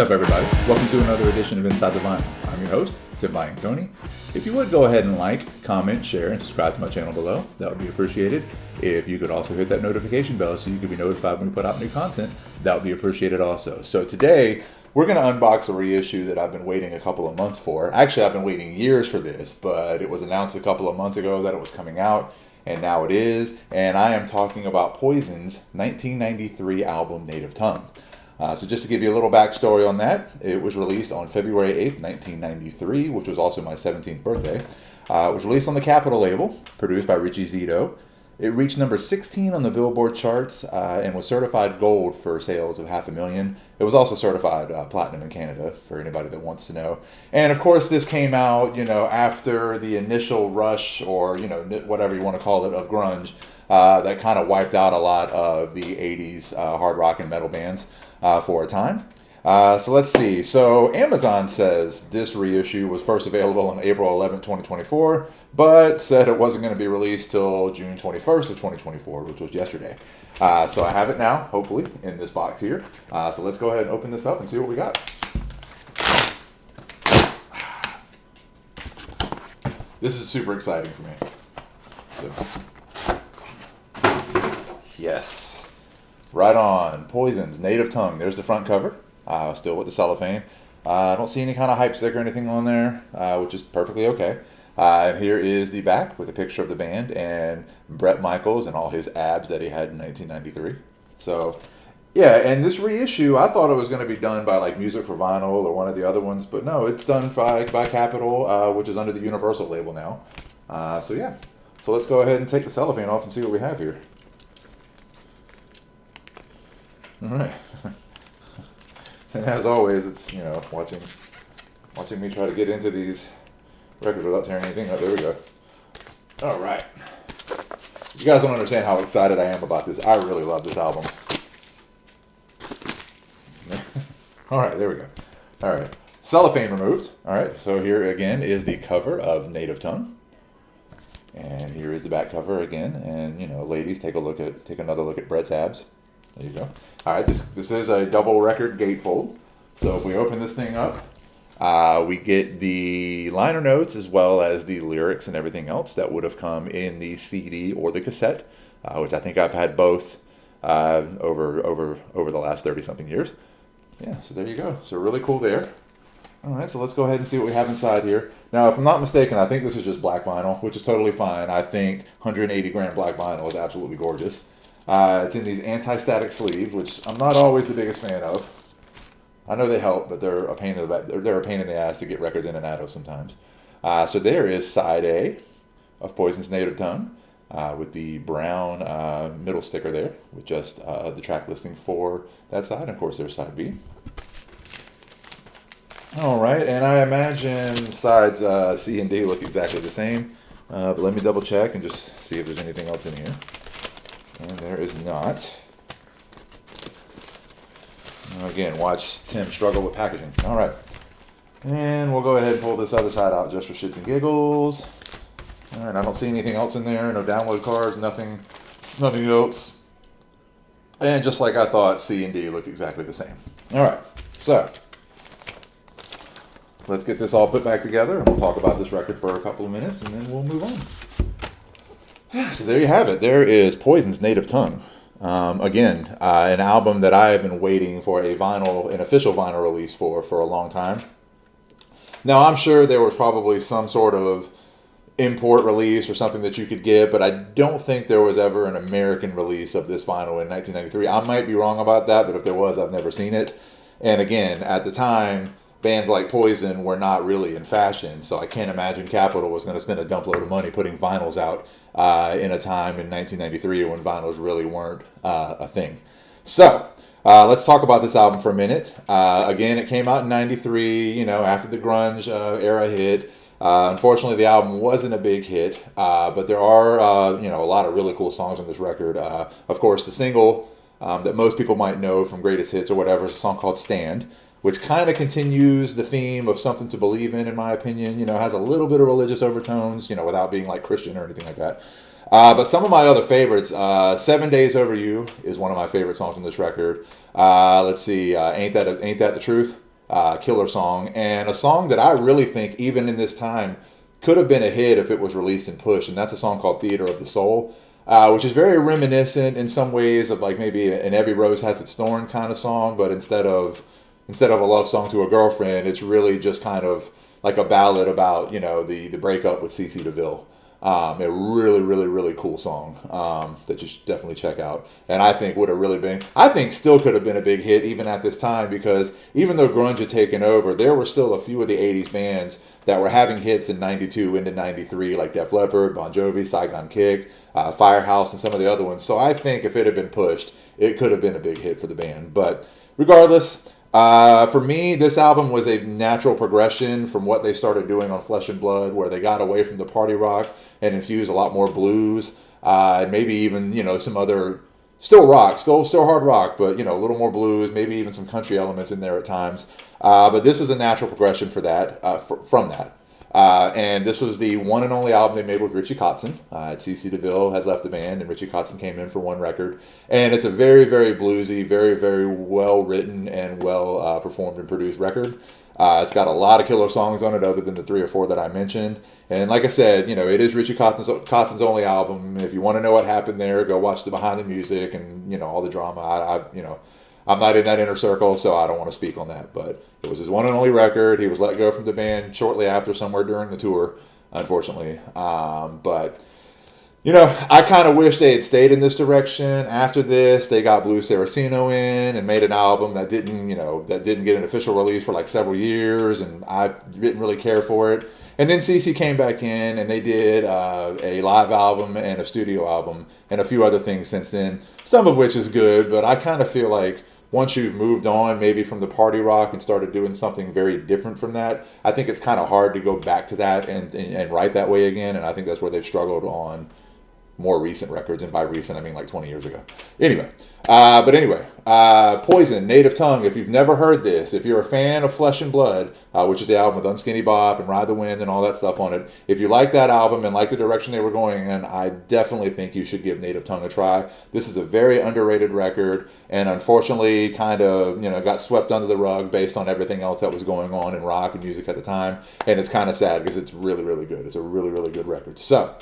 up, everybody? Welcome to another edition of Inside the Vinyl. I'm your host, Tim Bianconi. If you would go ahead and like, comment, share, and subscribe to my channel below, that would be appreciated. If you could also hit that notification bell so you could be notified when we put out new content, that would be appreciated also. So today, we're going to unbox a reissue that I've been waiting a couple of months for. Actually, I've been waiting years for this, but it was announced a couple of months ago that it was coming out, and now it is. And I am talking about Poison's 1993 album, Native Tongue. So just to give you a little backstory on that, it was released on February 8th, 1993, which was also my 17th birthday. It was released on the Capitol label, produced by Richie Kotzen. It reached number 16 on the Billboard charts and was certified gold for sales of 500,000. It was also certified platinum in Canada, for anybody that wants to know. And of course, this came out, after the initial rush, or, whatever you want to call it, of grunge, that kind of wiped out a lot of the 80s hard rock and metal bands for a time. So let's see. So Amazon says this reissue was first available on April 11, 2024, but said it wasn't going to be released till June 21st of 2024, which was yesterday. So I have it now, hopefully, in this box here. So let's go ahead and open this up and see what we got. This is super exciting for me. So. Yes. Right on. Poison's Native Tongue. There's the front cover. Still with the cellophane. I don't see any kind of hype sticker or anything on there, which is perfectly okay. And here is the back with a picture of the band and Bret Michaels and all his abs that he had in 1993. So, yeah, and this reissue, I thought it was going to be done by like Music for Vinyl or one of the other ones, but no, it's done by Capitol, which is under the Universal label now. So, yeah. So let's go ahead and take the cellophane off and see what we have here. All right. And as always, it's, watching me try to get into these records without tearing anything up. There we go. All right. You guys don't understand how excited I am about this. I really love this album. All right, there we go. All right. Cellophane removed. All right, so here again is the cover of Native Tongue. And here is the back cover again. And, ladies, take another look at Bret's abs. There you go. All right, this is a double record gatefold. So if we open this thing up, we get the liner notes as well as the lyrics and everything else that would have come in the CD or the cassette, which I think I've had both over the last 30-something years. Yeah, so there you go. So really cool there. All right, so let's go ahead and see what we have inside here. Now, if I'm not mistaken, I think this is just black vinyl, which is totally fine. I think 180-gram black vinyl is absolutely gorgeous. It's in these anti-static sleeves, which I'm not always the biggest fan of. I know they help, but they're a pain in the ass to get records in and out of sometimes. So there is side A of Poison's Native Tongue with the brown middle sticker there with just the track listing for that side. And of course, there's side B. All right, and I imagine sides C and D look exactly the same, but let me double check and just see if there's anything else in here. And there is not. Again, watch Tim struggle with packaging. All right. And we'll go ahead and pull this other side out just for shits and giggles. All right, I don't see anything else in there. No download cards, nothing else. And just like I thought, C and D look exactly the same. All right, so let's get this all put back together, and we'll talk about this record for a couple of minutes, and then we'll move on. So there you have it. There is Poison's Native Tongue. Again, an album that I have been waiting for an official vinyl release for a long time. Now, I'm sure there was probably some sort of import release or something that you could get, but I don't think there was ever an American release of this vinyl in 1993. I might be wrong about that, but if there was, I've never seen it. And again, at the time, bands like Poison were not really in fashion, so I can't imagine Capitol was going to spend a dump load of money putting vinyls out in a time in 1993 when vinyls really weren't a thing. So, let's talk about this album for a minute. Again, it came out in 93, after the grunge era hit. Unfortunately, the album wasn't a big hit, but there are, a lot of really cool songs on this record. Of course, the single that most people might know from Greatest Hits or whatever is a song called Stand, which kind of continues the theme of Something to Believe in my opinion. Has a little bit of religious overtones, without being like Christian or anything like that. But some of my other favorites, 7 Days Over You is one of my favorite songs on this record. Let's see, Ain't That the Truth? killer song, and a song that I really think, even in this time, could have been a hit if it was released and pushed, and that's a song called Theater of the Soul, which is very reminiscent in some ways of like maybe an Every Rose Has Its Thorn kind of song, but instead of a love song to a girlfriend, it's really just kind of like a ballad about, the breakup with CeCe DeVille. A really, really, really cool song that you should definitely check out. And I think still could have been a big hit even at this time, because even though grunge had taken over, there were still a few of the 80s bands that were having hits in 92 into 93, like Def Leppard, Bon Jovi, Saigon Kick, Firehouse, and some of the other ones. So I think if it had been pushed, it could have been a big hit for the band. But regardless, for me, this album was a natural progression from what they started doing on Flesh and Blood, where they got away from the party rock and infused a lot more blues, and maybe even, some other, still rock, still hard rock, but, a little more blues, maybe even some country elements in there at times. But this is a natural progression for that, from that. And this was the one and only album they made with Richie Kotzen. CeCe DeVille had left the band, and Richie Kotzen came in for one record. And it's a very, very bluesy, very, very well written and well performed and produced record. It's got a lot of killer songs on it, other than the 3 or 4 that I mentioned. And like I said, it is Richie Kotzen's only album. If you want to know what happened there, go watch the behind the music and all the drama. I'm not in that inner circle, so I don't want to speak on that. But it was his one and only record. He was let go from the band shortly after, somewhere during the tour, unfortunately. But I kind of wish they had stayed in this direction. After this, they got Blue Saraceno in and made an album that didn't get an official release for like several years, and I didn't really care for it. And then CeCe came back in, and they did a live album and a studio album and a few other things since then, some of which is good, but I kind of feel like once you've moved on maybe from the party rock and started doing something very different from that, I think it's kind of hard to go back to that and write that way again, and I think that's where they've struggled on more recent records, and by recent I mean like 20 years ago. Anyway, Poison, Native Tongue. If you've never heard this, if you're a fan of Flesh and Blood, which is the album with Unskinny Bop and Ride the Wind and all that stuff on it, if you like that album and like the direction they were going in, I definitely think you should give Native Tongue a try. This is a very underrated record, and unfortunately kind of got swept under the rug based on everything else that was going on in rock and music at the time, and it's kind of sad because it's really, really good. It's a really, really good record. So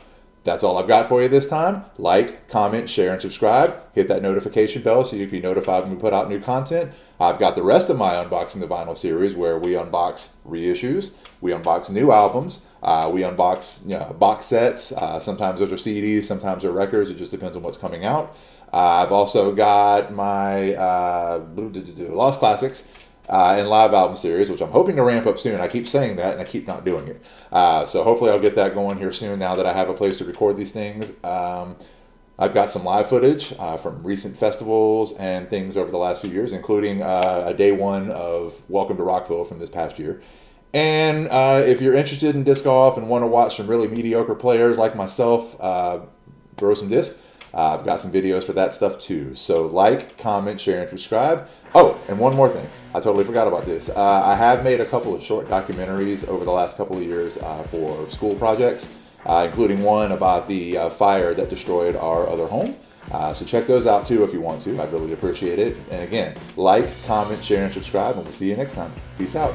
that's all I've got for you this time. Like, comment, share, and subscribe. Hit that notification bell so you can be notified when we put out new content. I've got the rest of my Unboxing the Vinyl series, where we unbox reissues, we unbox new albums, we unbox box sets. Sometimes those are CDs, sometimes they're records. It just depends on what's coming out. I've also got my Lost Classics and live album series, which I'm hoping to ramp up soon. I keep saying that, and I keep not doing it. So hopefully I'll get that going here soon, now that I have a place to record these things. I've got some live footage from recent festivals and things over the last few years, including a day one of Welcome to Rockville from this past year. And if you're interested in disc golf and want to watch some really mediocre players like myself throw some disc, I've got some videos for that stuff too. So like, comment, share, and subscribe. Oh, and one more thing. I totally forgot about this. I have made a couple of short documentaries over the last couple of years for school projects, including one about the fire that destroyed our other home. So check those out too if you want to. I'd really appreciate it. And again, like, comment, share, and subscribe, and we'll see you next time. Peace out.